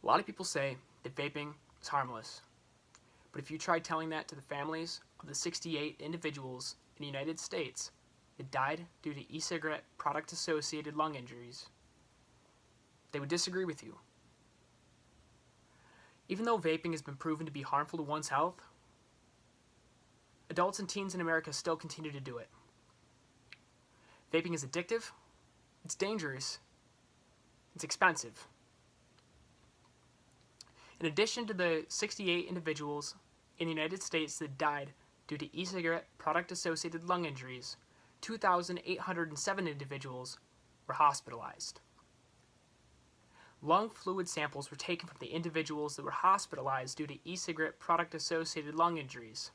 A lot of people say that vaping is harmless, but if you try telling that to the families of the 68 individuals in the United States that died due to e-cigarette product-associated lung injuries, they would disagree with you. Even though vaping has been proven to be harmful to one's health, adults and teens in America still continue to do it. Vaping is addictive, it's dangerous, it's expensive. In addition to the 68 individuals in the United States that died due to e-cigarette product-associated lung injuries, 2,807 individuals were hospitalized. Lung fluid samples were taken from the individuals that were hospitalized due to e-cigarette product-associated lung injuries,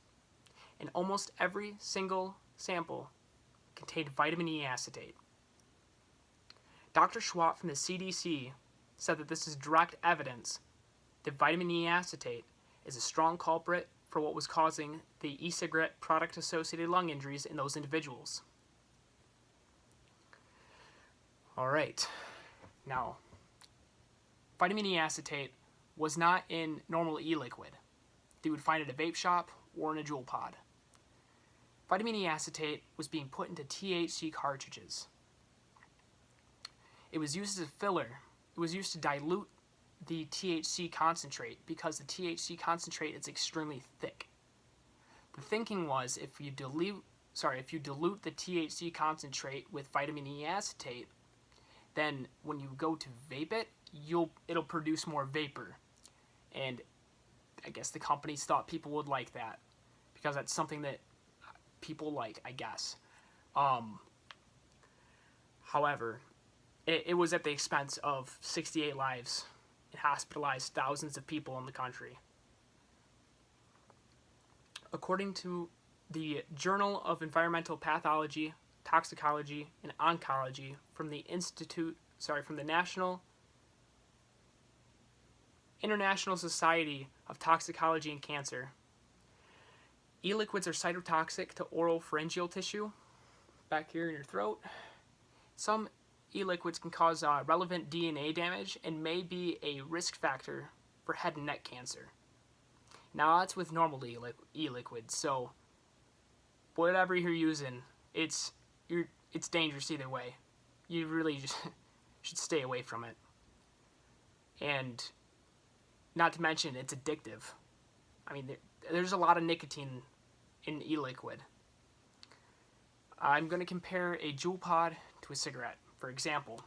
and almost every single sample contained vitamin E acetate. Dr. Schwab from the CDC said that this is direct evidence that vitamin E acetate is a strong culprit for what was causing the e-cigarette product-associated lung injuries in those individuals. Alright, now, vitamin E acetate was not in normal e-liquid that you would find at a vape shop or in a Juul pod. Vitamin E acetate was being put into THC cartridges. It was used as a filler. It was used to dilute the THC concentrate because the THC concentrate is extremely thick. The thinking was if you dilute the THC concentrate with vitamin E acetate, then when you go to vape it, it'll produce more vapor. And I guess the companies thought people would like that because that's something that people like, I guess. However, it was at the expense of 68 lives. It hospitalized thousands of people in the country. According to the Journal of Environmental Pathology, Toxicology, and Oncology from the International Society of Toxicology and Cancer, e-liquids are cytotoxic to oral pharyngeal tissue, back here in your throat. Some e-liquids can cause relevant DNA damage and may be a risk factor for head and neck cancer. Now that's with normal e-liquids, so whatever you're using, it's dangerous either way. You really just should stay away from it. And not to mention, it's addictive. I mean, there's a lot of nicotine in e-liquid. I'm going to compare a Juul pod to a cigarette, for example.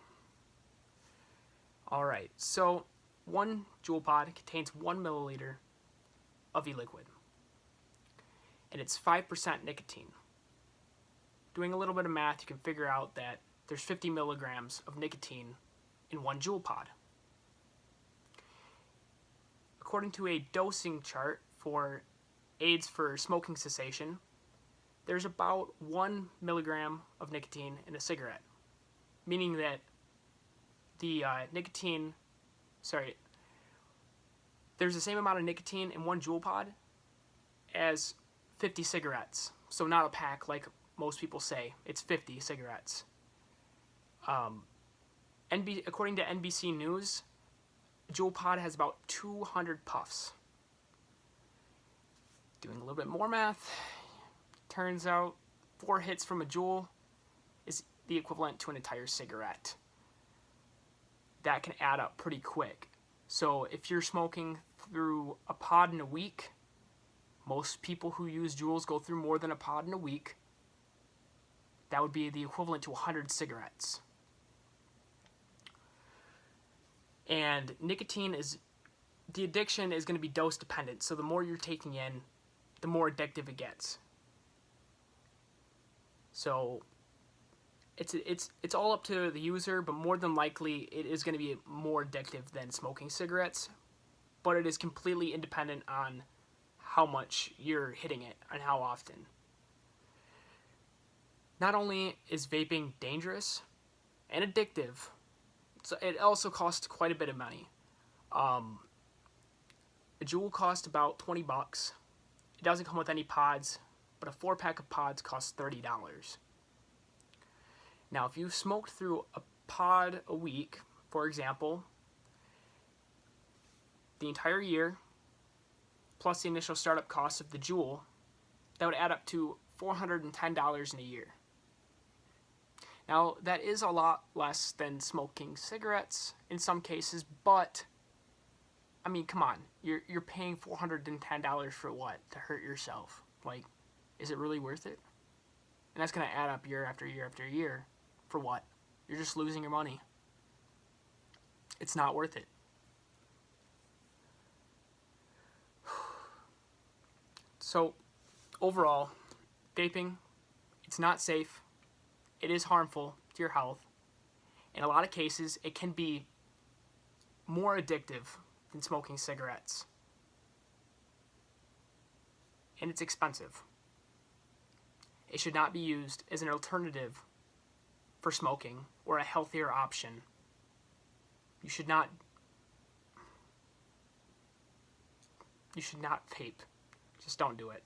Alright, so one Juul pod contains 1 milliliter of e-liquid, and it's 5% nicotine. Doing a little bit of math, you can figure out that there's 50 milligrams of nicotine in one Juul pod. According to a dosing chart for aids for smoking cessation, there's about 1 milligram of nicotine in a cigarette, meaning that the there's the same amount of nicotine in one Juul pod as 50 cigarettes. So not a pack like most people say, it's 50 cigarettes. According to NBC News, a Juul pod has about 200 puffs. Doing a little bit more math, turns out 4 hits from a Juul is the equivalent to an entire cigarette. That can add up pretty quick. So if you're smoking through a pod in a week, most people who use Juuls go through more than a pod in a week. That would be the equivalent to 100 cigarettes. And the addiction is going to be dose dependent. So the more you're taking in, the more addictive it gets. So it's all up to the user, but more than likely it is going to be more addictive than smoking cigarettes. But it is completely independent on how much you're hitting it and how often. Not only is vaping dangerous and addictive, it also costs quite a bit of money. A Juul costs about $20. It doesn't come with any pods, but a 4-pack of pods costs $30. Now, if you smoked through a pod a week, for example, the entire year, plus the initial startup cost of the Juul, that would add up to $410 in a year. Now, that is a lot less than smoking cigarettes in some cases, but, I mean, come on. You're paying $410 for what? To hurt yourself. Like, is it really worth it? And that's going to add up year after year after year. For what? You're just losing your money. It's not worth it. So, overall, vaping, it's not safe. It is harmful to your health. In a lot of cases, it can be more addictive than smoking cigarettes. And it's expensive. It should not be used as an alternative for smoking or a healthier option. You should not vape. Just don't do it.